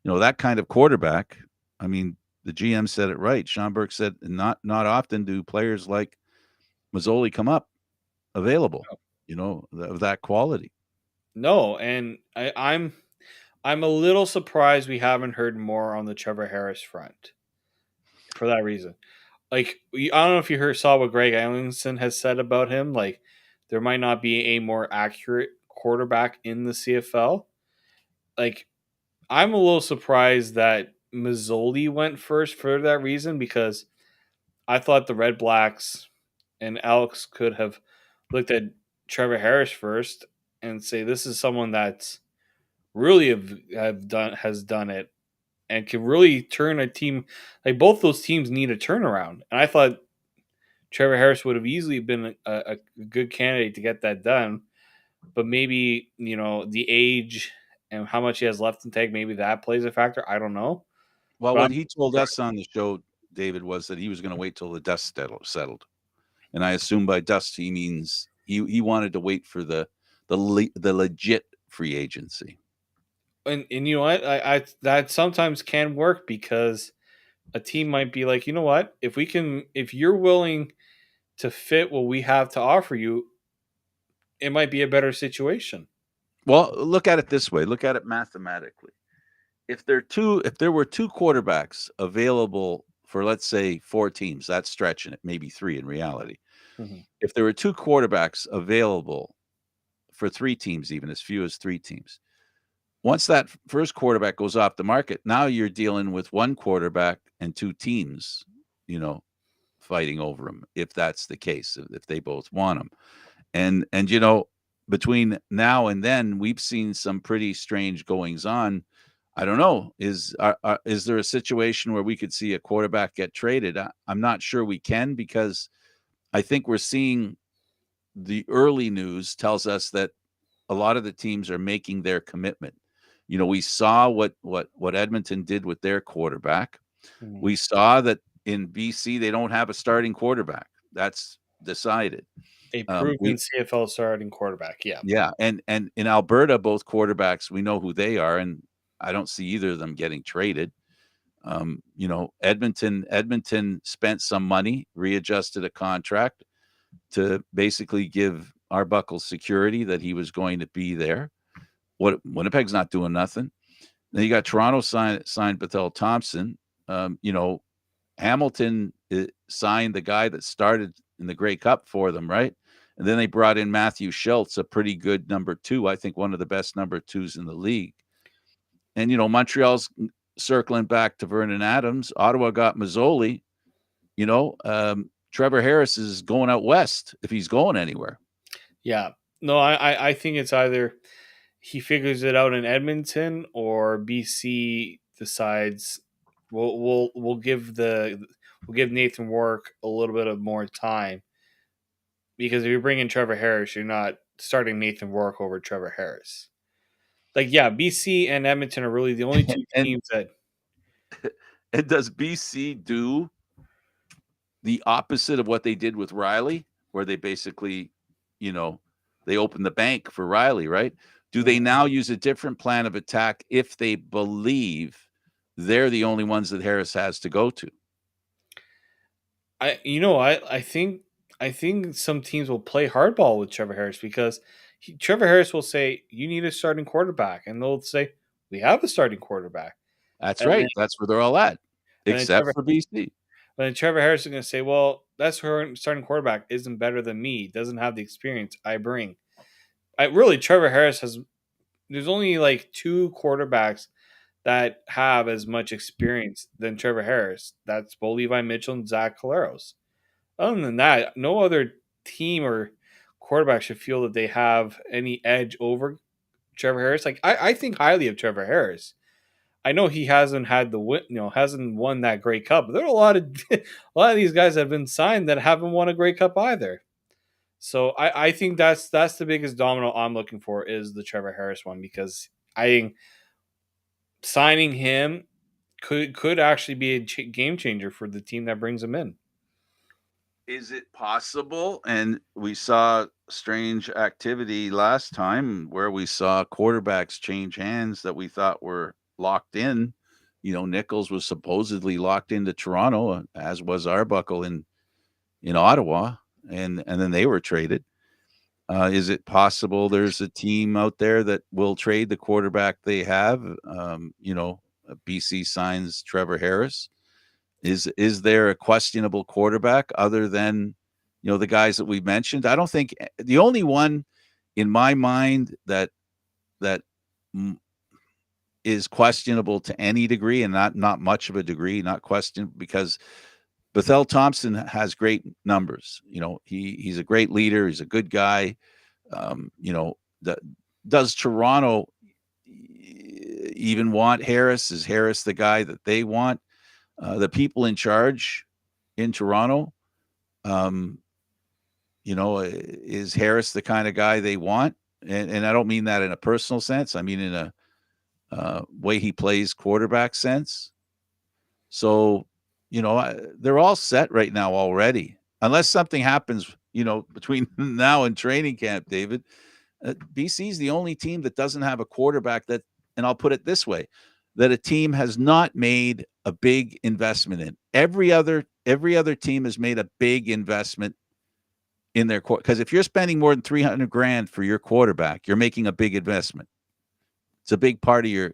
Speaker 1: that kind of quarterback, I mean, the GM said it right. Sean Burke said not often do players like Mazzoli come up available, of that quality.
Speaker 2: no, and I'm a little surprised we haven't heard more on the Trevor Harris front for that reason. Like, I don't know if you saw what Greg Ellingson has said about him. Like, there might not be a more accurate quarterback in the CFL. Like, I'm a little surprised that Mazzoli went first for that reason because I thought the Red Blacks and Alex could have looked at Trevor Harris first and say this is someone that's really have done has done it and can really turn a team. Like, both those teams need a turnaround, and I thought Trevor Harris would have easily been a good candidate to get that done. But maybe, the age and how much he has left in tank, maybe that plays a factor. I don't know.
Speaker 1: Well,
Speaker 2: But
Speaker 1: what
Speaker 2: I'm
Speaker 1: he told us on the show, David, was that he was going to wait till the dust settled, and I assume by dust he means he wanted to wait for the legit free agency.
Speaker 2: and you know what? I that sometimes can work because a team might be like, you know what? If you're willing to fit what we have to offer you, it might be a better situation.
Speaker 1: Well, look at it this way. Look at it mathematically. If there were two quarterbacks available for, let's say, four teams, that's stretching it, maybe three in reality.
Speaker 2: Mhm.
Speaker 1: If there were two quarterbacks available for three teams, even as few as three teams, once that first quarterback goes off the market, now you're dealing with one quarterback and two teams, you know, fighting over him. If that's the case, if they both want him, and between now and then, we've seen some pretty strange goings on. I don't know. Is there a situation where we could see a quarterback get traded? I'm not sure we can, because I think we're seeing the early news tells us that a lot of the teams are making their commitment. We saw what Edmonton did with their quarterback.
Speaker 2: Mhm.
Speaker 1: We saw that in BC they don't have a starting quarterback. That's decided.
Speaker 2: A proven
Speaker 1: We
Speaker 2: CFL starting quarterback. Yeah.
Speaker 1: Yeah, and in Alberta, both quarterbacks, we know who they are, and I don't see either of them getting traded. Edmonton spent some money, readjusted a contract to basically give Arbuckle security that he was going to be there. Winnipeg's not doing nothing. Then you got Toronto signed Bethel Thompson. Hamilton signed the guy that started in the Grey Cup for them, right? And then they brought in Matthew Schultz, a pretty good number two. I think one of the best number twos in the league. And, Montreal's circling back to Vernon Adams. Ottawa got Mazzoli. Trevor Harris is going out west if he's going anywhere.
Speaker 2: Yeah. No, I think it's either he figures it out in Edmonton or BC decides we'll give Nathan Work a little bit of more time, because if you're bringing Trevor Harris, you're not starting Nathan Work over Trevor Harris. Like, yeah, BC and Edmonton are really the only two
Speaker 1: and
Speaker 2: teams that
Speaker 1: and does BC do the opposite of what they did with Riley, where they basically, they opened the bank for Riley, right? Do they now use a different plan of attack if they believe they're the only ones that Harris has to go to?
Speaker 2: I think some teams will play hardball with Trevor Harris because Trevor Harris will say you need a starting quarterback, and they'll say we have a starting quarterback,
Speaker 1: That's
Speaker 2: and then
Speaker 1: right. That's where they're all at,
Speaker 2: and then
Speaker 1: except for BC.
Speaker 2: Trevor Harris is going to say, well, that's her starting quarterback isn't better than me, doesn't have the experience I bring. Trevor Harris has. There's only like two quarterbacks that have as much experience than Trevor Harris. That's Bo Levi Mitchell and Zach Caleros. Other than that, no other team or quarterback should feel that they have any edge over Trevor Harris. Like, I think highly of Trevor Harris. I know he hasn't had the win, hasn't won that Grey Cup. But there are a lot of a lot of these guys that have been signed that haven't won a Grey Cup either. So I think that's the biggest domino I'm looking for is the Trevor Harris one, because I think signing him could actually be a game changer for the team that brings him in.
Speaker 1: Is it possible? And we saw strange activity last time where we saw quarterbacks change hands that we thought were locked in. Nichols was supposedly locked into Toronto, as was Arbuckle in Ottawa, and then they were traded. Is it possible there's a team out there that will trade the quarterback they have? BC signs Trevor Harris. Is there a questionable quarterback other than the guys that we mentioned? I don't think the only one in my mind that is questionable to any degree, and not much of a degree, not questioned, because Bethel Thompson has great numbers. He's a great leader. He's a good guy. The, does Toronto even want Harris? Is Harris the guy that they want? The people in charge in Toronto, is Harris the kind of guy they want? And I don't mean that in a personal sense. I mean in a way he plays quarterback sense. So, they're all set right now already, unless something happens, between now and training camp, David. BC's the only team that doesn't have a quarterback and I'll put it this way, that a team has not made a big investment in. Every other team has made a big investment in their quarter. Because if you're spending more than $300,000 for your quarterback, you're making a big investment. It's a big part of your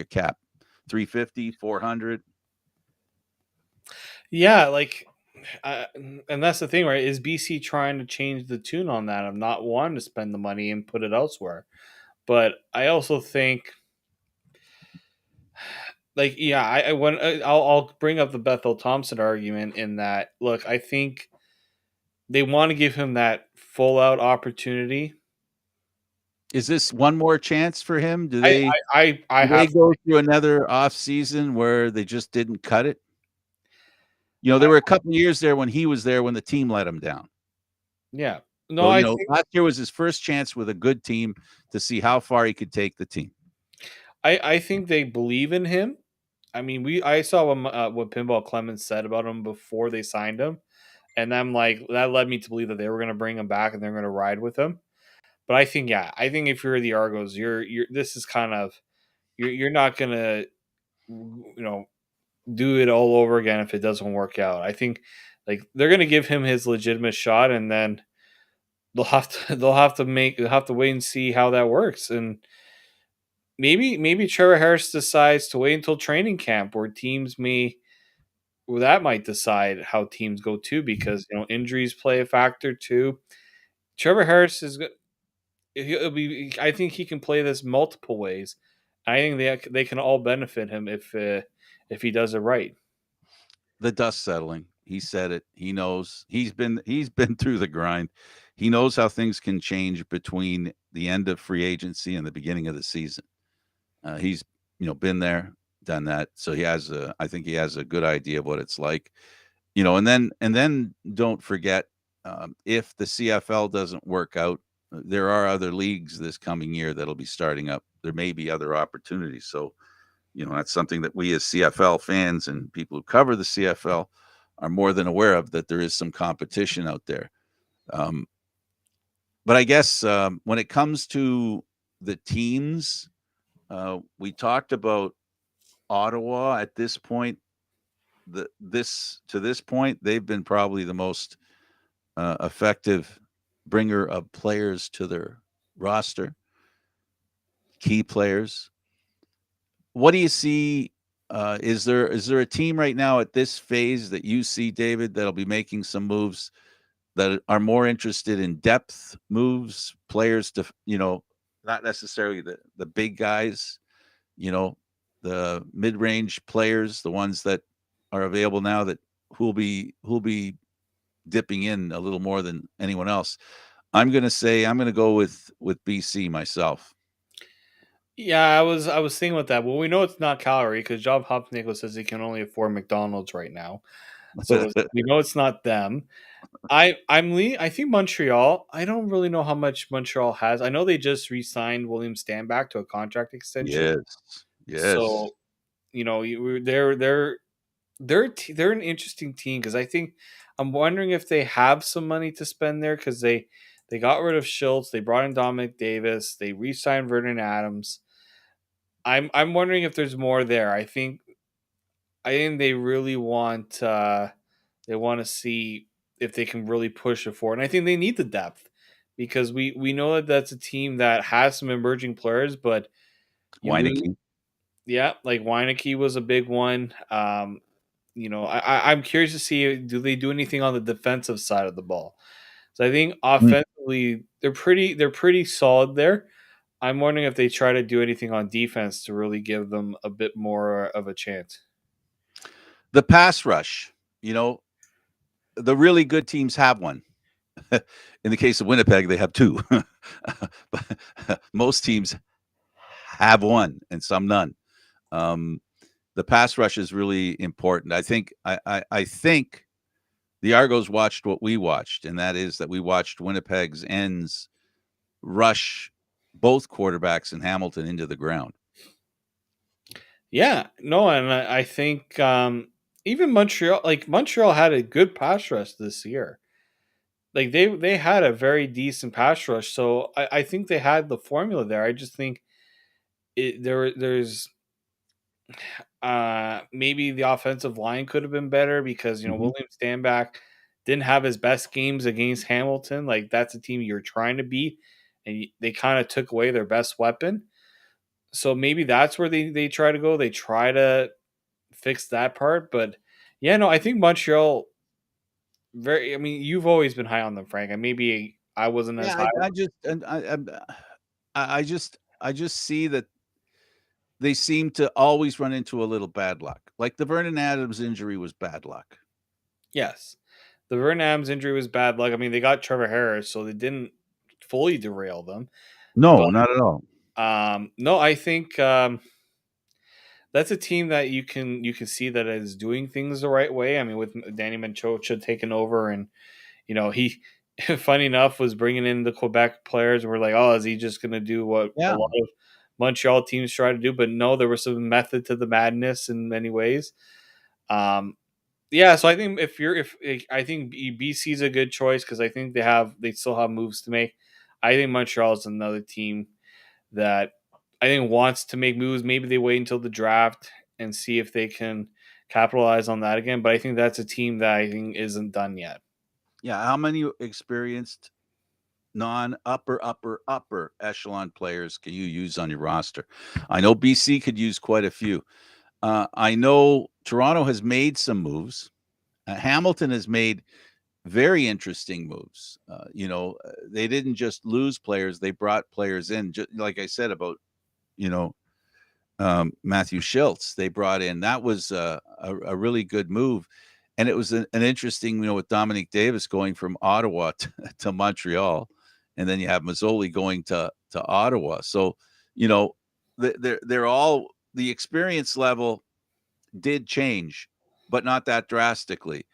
Speaker 1: cap. 350, 400.
Speaker 2: Yeah, and that's the thing, right? Is BC trying to change the tune on that of not wanting to spend the money and put it elsewhere? But I also think, yeah, I'll bring up the Bethel Thompson argument in that. Look, I think they want to give him that full out opportunity.
Speaker 1: Is this one more chance for him? Do
Speaker 2: I
Speaker 1: they
Speaker 2: I I, I
Speaker 1: do they
Speaker 2: have
Speaker 1: go through another off season where they just didn't cut it? There were a couple of years there when he was there when the team let him down.
Speaker 2: yeah. No,
Speaker 1: So,
Speaker 2: I think
Speaker 1: last year was his first chance with a good team to see how far he could take the team.
Speaker 2: I think they believe in him. I mean, I saw what Pinball Clemens said about him before they signed him, and I'm like, that led me to believe that they were going to bring him back and they're going to ride with him. But I think if you're the Argos, you're this is kind of you're not going to do it all over again if it doesn't work out. I think they're going to give him his legitimate shot, and then they'll have to wait and see how that works. And maybe Trevor Harris decides to wait until training camp, where teams may well, that might decide how teams go too, because injuries play a factor too. Trevor Harris he'll be. I think he can play this multiple ways. I think they can all benefit him if he does it right.
Speaker 1: The dust settling. He said it. He knows. He's been through the grind. He knows how things can change between the end of free agency and the beginning of the season. He's been there, done that. So I think he has a good idea of what it's like. And then don't forget, if the CFL doesn't work out, there are other leagues this coming year that'll be starting up. There may be other opportunities. So, that's something that we as CFL fans and people who cover the CFL are more than aware of, that there is some competition out there. But I guess when it comes to the teams, we talked about Ottawa at this point. To this point, they've been probably the most effective bringer of players to their roster, key players. What do you see? Is there a team right now at this phase that you see, David, that'll be making some moves that are more interested in depth moves, players to not necessarily the big guys, the mid-range players, the ones that are available now, that who'll be dipping in a little more than anyone else? I'm gonna go with BC myself.
Speaker 2: Yeah, I was thinking about that. Well, we know it's not Calgary because Job Hopnickle says he can only afford McDonald's right now, so we know it's not them. I think Montreal. I don't really know how much Montreal has. I know they just re-signed William Stanback to a contract extension.
Speaker 1: Yes, yes.
Speaker 2: So they're an interesting team because I'm wondering if they have some money to spend there because they got rid of Schultz, they brought in Dominic Davis, they re-signed Vernon Adams. I'm wondering if there's more there. I think they want to see if they can really push it forward. And I think they need the depth because we know that that's a team that has some emerging players, but we
Speaker 1: Weineke.
Speaker 2: yeah, like Weineke was a big one. I'm curious to see, do they do anything on the defensive side of the ball. So I think
Speaker 1: Mm.
Speaker 2: offensively they're pretty solid there. I'm wondering if they try to do anything on defense to really give them a bit more of a chance.
Speaker 1: The pass rush, you know, the really good teams have one. In the case of Winnipeg, they have two. But most teams have one and some none. Um, the pass rush is really important. I think the Argos watched what we watched, and that is that we watched Winnipeg's ends rush both quarterbacks in Hamilton into the ground.
Speaker 2: Yeah, no, and I think even Montreal had a good pass rush this year. Like they had a very decent pass rush, so I think they had the formula there. I just think there's maybe the offensive line could have been better because
Speaker 1: Mhm.
Speaker 2: William Stanback didn't have his best games against Hamilton. Like that's a team you're trying to beat, and they kind of took away their best weapon. So maybe that's where they try to go. They try to fix that part, but yeah, no, I think Montreal very. I mean, you've always been high on them, Frank. And maybe I wasn't as
Speaker 1: Yeah,
Speaker 2: high.
Speaker 1: I just and I just see that they seem to always run into a little bad luck. Like the Vernon Adams injury was bad luck.
Speaker 2: Yes, the Vernon Adams injury was bad luck. I mean, they got Trevor Harris, so they didn't fully derail them.
Speaker 1: No, not at all.
Speaker 2: No, I think that's a team that you can see that is doing things the right way. I mean, with Danny Manchocha taking over, and he, funny enough, was bringing in the Quebec players. And we're like, oh, is he just going to do what a
Speaker 1: Yeah.
Speaker 2: lot of Montreal teams try to do? But no, there was some method to the madness in many ways. Um, yeah, so I think if I think BC is a good choice because I think they still have moves to make. I think Montreal is another team that I think wants to make moves. Maybe they wait until the draft and see if they can capitalize on that again. But I think that's a team that I think isn't done yet.
Speaker 1: Yeah, how many experienced non-upper echelon players can you use on your roster? I know BC could use quite a few. I know Toronto has made some moves. Hamilton has made very interesting moves. They didn't just lose players; they brought players in. Just like I said about you know Matthew Schultz, they brought in. That was a really good move, and it was an interesting, with Dominic Davis going from Ottawa to Montreal, and then you have Mazzoli going to Ottawa. So, you know, they're all the experience level did change, but not that drastically.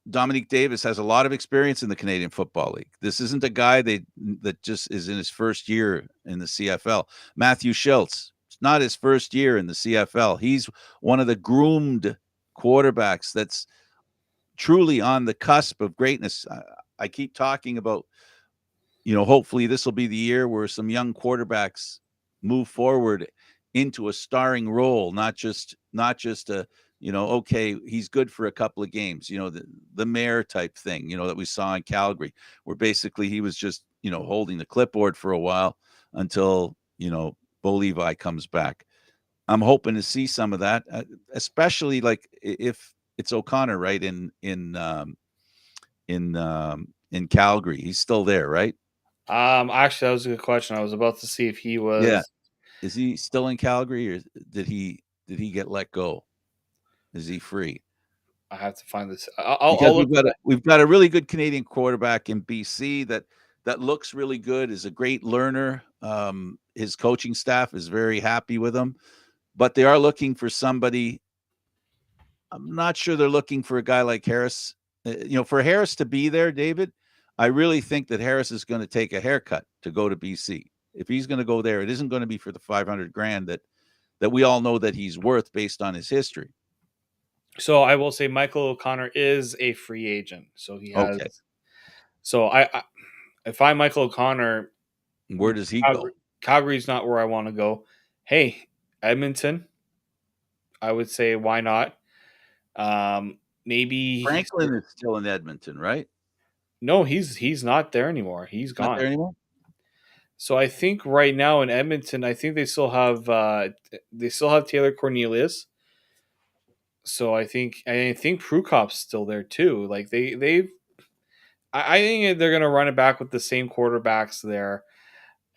Speaker 1: Dominique Davis has a lot of experience in the Canadian Football League. This isn't a guy that just is in his first year in the CFL. Matthew Schultz, it's not his first year in the CFL. He's one of the groomed quarterbacks that's truly on the cusp of greatness. I keep talking about, hopefully this will be the year where some young quarterbacks move forward into a starring role, not just a, okay, he's good for a couple of games, the mayor type thing, that we saw in Calgary, where basically he was just, holding the clipboard for a while until, Bo Levi comes back. I'm hoping to see some of that, especially like if it's O'Connor, right? In Calgary, he's still there, right?
Speaker 2: Actually, that was a good question. I was about to see if he
Speaker 1: Yeah.
Speaker 2: was.
Speaker 1: Is he still in Calgary, or did he get let go? Is he free?
Speaker 2: I have to find this. I'll
Speaker 1: Because
Speaker 2: look at that.
Speaker 1: we've got a really good Canadian quarterback in BC that looks really good, is a great learner. His coaching staff is very happy with him, but they are looking for somebody. I'm not sure they're looking for a guy like Harris. For Harris to be there, David, I really think that Harris is going to take a haircut to go to BC. If he's going to go there, it isn't going to be for the 500 grand that we all know that he's worth based on his history.
Speaker 2: So I will say Michael O'Connor is a free agent. So he has.
Speaker 1: Okay.
Speaker 2: So if I'm Michael O'Connor,
Speaker 1: Where does he go?
Speaker 2: Calgary's not where I want to go. Hey, Edmonton, I would say why not? Maybe
Speaker 1: Franklin is still in Edmonton, right?
Speaker 2: No, he's not there anymore. He's
Speaker 1: Not
Speaker 2: gone.
Speaker 1: there anymore?
Speaker 2: So I think right now in Edmonton, I think they still have Taylor Cornelius. So I think Prukop's still there too. Like I think they're gonna run it back with the same quarterbacks there,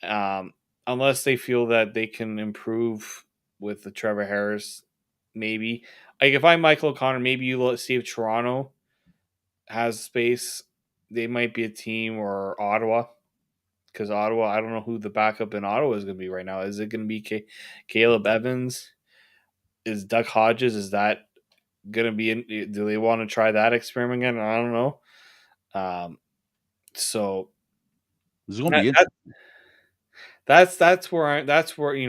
Speaker 2: um, unless they feel that they can improve with the Trevor Harris. Maybe like if I'm Michael O'Connor, maybe you see if Toronto has space. They might be a team, or Ottawa, because Ottawa, I don't know who the backup in Ottawa is going to be right now. Is it going to be Caleb Evans? Is Doug Hodges? Is that going to be in? Do they want to try that experiment again? I don't know. Um, so
Speaker 1: This is going to
Speaker 2: that,
Speaker 1: be
Speaker 2: that
Speaker 1: interesting.
Speaker 2: that's where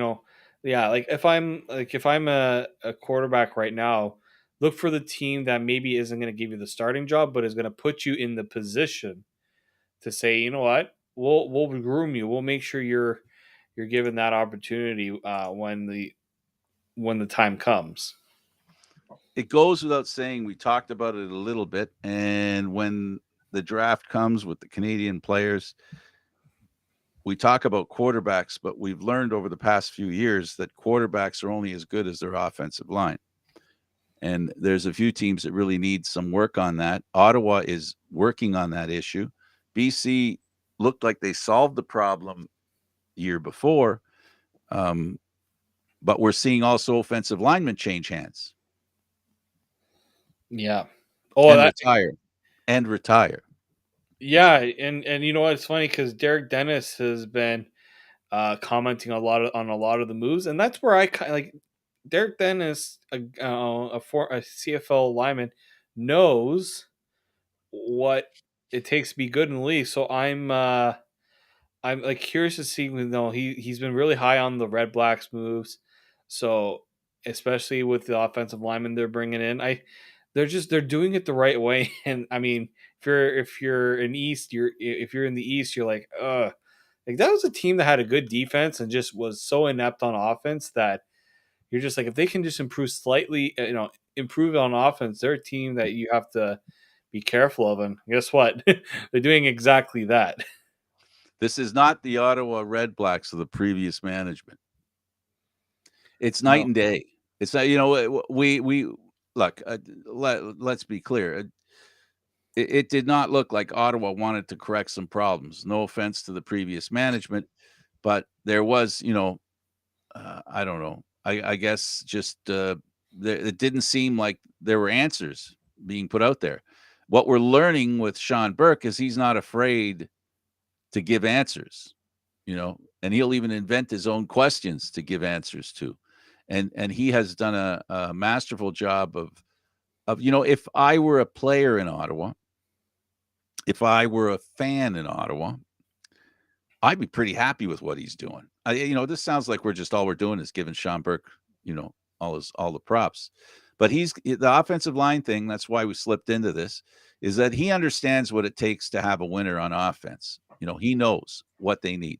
Speaker 2: yeah. Like if I'm a quarterback right now, look for the team that maybe isn't going to give you the starting job, but is going to put you in the position to say, you know what, we'll groom you. We'll make sure you're given that opportunity when the time comes.
Speaker 1: It goes without saying, we talked about it a little bit, and when the draft comes with the Canadian players, we talk about quarterbacks, but we've learned over the past few years that quarterbacks are only as good as their offensive line. And there's a few teams that really need some work on that. Ottawa is working on that issue. BC looked like they solved the problem the year before, um, but we're seeing also offensive linemen change hands
Speaker 2: Yeah. Oh,
Speaker 1: and
Speaker 2: that
Speaker 1: retire and retire.
Speaker 2: yeah, and you know what? It's funny because Derek Dennis has been commenting on a lot of the moves, and that's where I like Derek Dennis, a CFL lineman, knows what it takes to be good in the league. So I'm like curious to see. No, he's been really high on the Red Blacks moves. So especially with the offensive lineman they're bringing in, they're doing it the right way. And I mean, if you're if you're in the East, you're like, like that was a team that had a good defense and just was so inept on offense that you're just like, if they can just improve slightly, improve on offense, they're a team that you have to be careful of. And guess what? They're doing exactly that.
Speaker 1: This is not the Ottawa Red Blacks of the previous management. It's night
Speaker 2: No.
Speaker 1: and day. It's not, you know, we look, let's be clear. It did not look like Ottawa wanted to correct some problems. No offense to the previous management, but there was, I don't know. I guess just it didn't seem like there were answers being put out there. What we're learning with Sean Burke is he's not afraid to give answers, and he'll even invent his own questions to give answers to. And he has done a masterful job of if I were a player in Ottawa, if I were a fan in Ottawa, I'd be pretty happy with what he's doing. This sounds like all we're doing is giving Sean Burke, all the props. But he's the offensive line thing. That's why we slipped into this. Is that he understands what it takes to have a winner on offense. He knows what they need,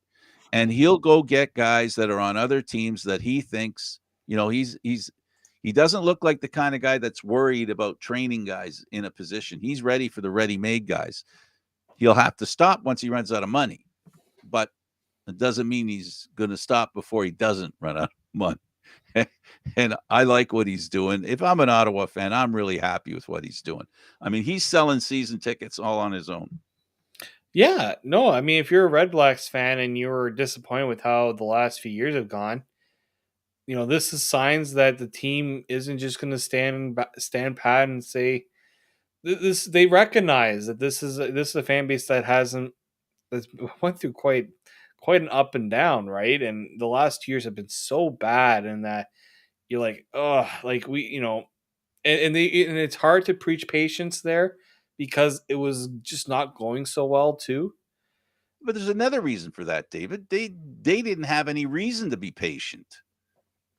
Speaker 1: and he'll go get guys that are on other teams that he thinks. He doesn't look like the kind of guy that's worried about training guys in a position. He's ready for the ready-made guys. He'll have to stop once he runs out of money, but it doesn't mean he's going to stop before he doesn't run out of money. And I like what he's doing. If I'm an Ottawa fan, I'm really happy with what he's doing. I mean, he's selling season tickets all on his own.
Speaker 2: Yeah, no, I mean, if you're a Red Blacks fan and you're disappointed with how the last few years have gone, this is signs that the team isn't just going to stand pat and say this. They recognize that this is a fan base that's went through quite an up and down, right? And the last 2 years have been so bad, and that you're like, oh, like and it's hard to preach patience there because it was just not going so well too.
Speaker 1: But there's another reason for that, David. They didn't have any reason to be patient.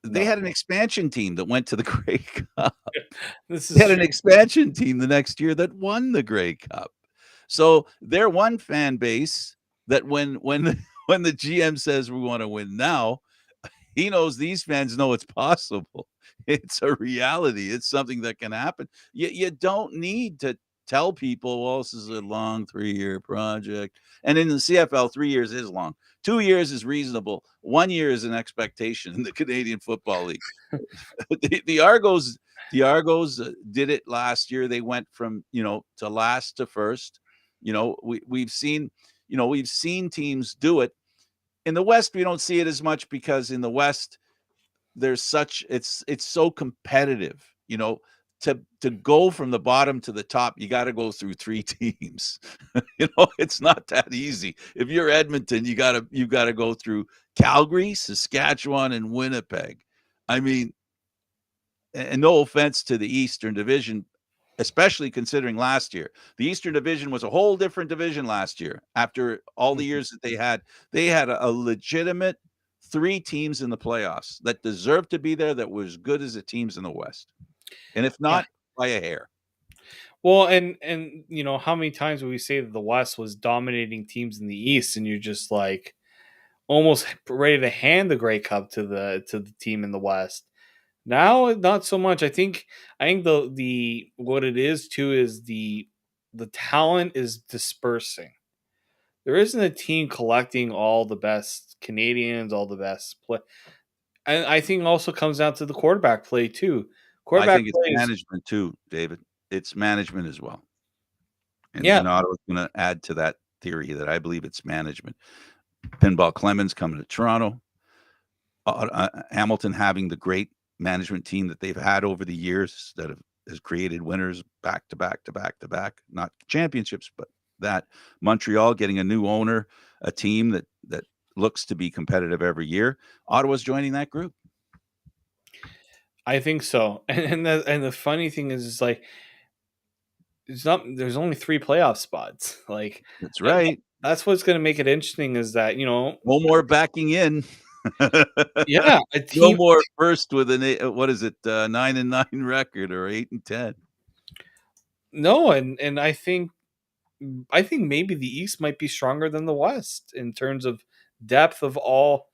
Speaker 1: They
Speaker 2: No,
Speaker 1: had an expansion team that went to the Grey Cup.
Speaker 2: this
Speaker 1: They
Speaker 2: is
Speaker 1: had an
Speaker 2: true.
Speaker 1: expansion team the next year that won the Grey Cup. So they're one fan base that when the GM says we want to win now, he knows these fans know it's possible. It's a reality. It's something that can happen. You don't need to. tell people, well, this is a long 3-year project. And in the CFL, 3 years is long. 2 years is reasonable. 1 year is an expectation in the Canadian Football League. the Argos, did it last year. They went from, to last to first. We've seen, we've seen teams do it. In the West, we don't see it as much because in the West, there's such it's so competitive, to go from the bottom to the top, you got to go through 3 teams. It's not that easy. If you're Edmonton, you got to go through Calgary, Saskatchewan, and Winnipeg. I mean, and no offense to the Eastern Division, especially considering last year. The Eastern Division was a whole different division last year. After all the years that they had a legitimate 3 teams in the playoffs that deserved to be there, that were as good as the teams in the West. And if
Speaker 2: Yeah.
Speaker 1: not, by a hair.
Speaker 2: Well, and how many times would we say that the West was dominating teams in the East, and you're just like almost ready to hand the Grey Cup to the team in the West. Now, not so much. I think the what it is too is the talent is dispersing. There isn't a team collecting all the best Canadians, all the best play. And I think it also comes down to the quarterback play too.
Speaker 1: I
Speaker 2: Quarterback
Speaker 1: think it's
Speaker 2: play is
Speaker 1: management too, David. It's management as well. And
Speaker 2: yeah.
Speaker 1: and Ottawa's going to add to that theory that I believe it's management. Pinball Clemens coming to Toronto. Hamilton having the great management team that they've had over the years that has created winners back to back to back to back, not championships, but that. Montreal getting a new owner, a team that looks to be competitive every year. Ottawa's joining that group.
Speaker 2: I think so. And the funny thing is like there's only 3 playoff spots. Like
Speaker 1: That's
Speaker 2: that,
Speaker 1: right.
Speaker 2: that's what's going to make it interesting is that,
Speaker 1: No more backing in.
Speaker 2: yeah, a
Speaker 1: No
Speaker 2: team.
Speaker 1: more first with what is it, 9-9 record or 8-10.
Speaker 2: No, and I think maybe the East might be stronger than the West in terms of depth of all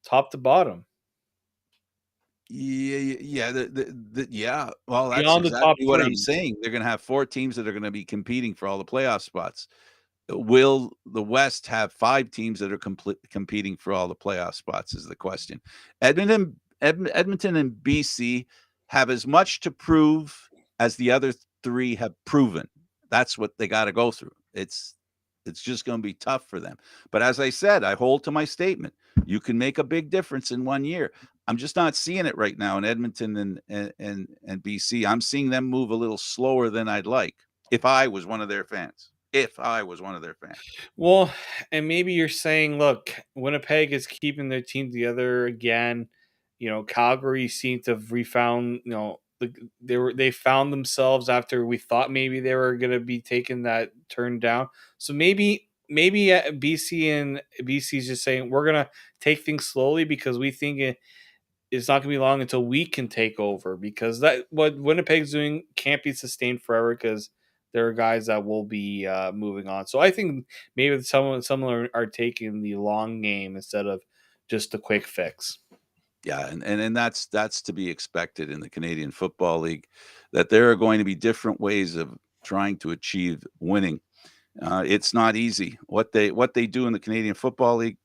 Speaker 2: top to bottom.
Speaker 1: Yeah. Yeah. Well, that's
Speaker 2: Beyond the top
Speaker 1: exactly what I'm
Speaker 2: 3.
Speaker 1: saying. They're going to have 4 teams that are going to be competing for all the playoff spots. Will the West have 5 teams that are competing for all the playoff spots is the question. Edmonton and BC have as much to prove as the other 3 have proven. That's what they got to go through. It's just going to be tough for them. But as I said, I hold to my statement. You can make a big difference in 1 year. I'm just not seeing it right now in Edmonton and BC. I'm seeing them move a little slower than I'd like if I was one of their fans.
Speaker 2: Well, and maybe you're saying, look, Winnipeg is keeping their team together again. Calgary seemed to have refound. They found themselves after we thought maybe they were going to be taking that turn down. So maybe BC is just saying we're going to take things slowly because we think it's not going to be long until we can take over because that what Winnipeg's doing can't be sustained forever because there are guys that will be moving on. So I think maybe some are taking the long game instead of just the quick fix.
Speaker 1: Yeah, and that's to be expected in the Canadian Football League, that there are going to be different ways of trying to achieve winning. It's not easy. What they do in the Canadian Football League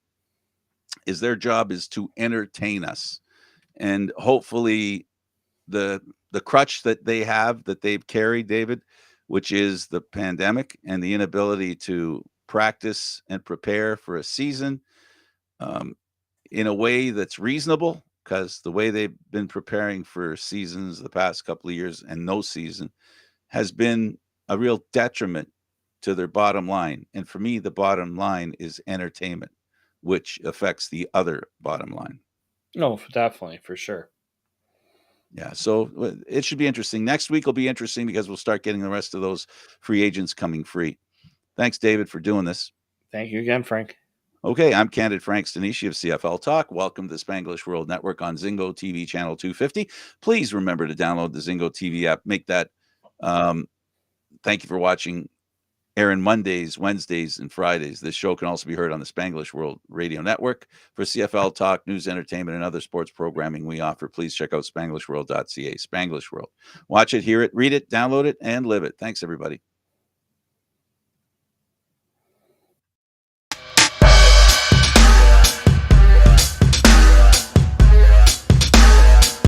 Speaker 1: is their job is to entertain us, and hopefully the crutch that they've carried, David, which is the pandemic and the inability to practice and prepare for a season in a way that's reasonable, because the way they've been preparing for seasons the past couple of years and no season has been a real detriment to their bottom line. And for me, the bottom line is entertainment, which affects the other bottom line.
Speaker 2: No, definitely for sure.
Speaker 1: Yeah, so it should be interesting. Next week will be interesting because we'll start getting the rest of those free agents coming free. Thanks, David, for doing this.
Speaker 2: Thank you again, Frank.
Speaker 1: Okay, I'm Candid Frank Stanisci of CFL Talk. Welcome to the Spanglish World Network on Zingo TV channel 250. Please remember to download the Zingo TV app. Make that. Thank you for watching. Airing Mondays, Wednesdays, and Fridays. This show can also be heard on the Spanglish World Radio Network. For CFL Talk, news, entertainment, and other sports programming we offer, please check out spanglishworld.ca. Spanglish World. Watch it, hear it, read it, download it, and live it. Thanks, everybody.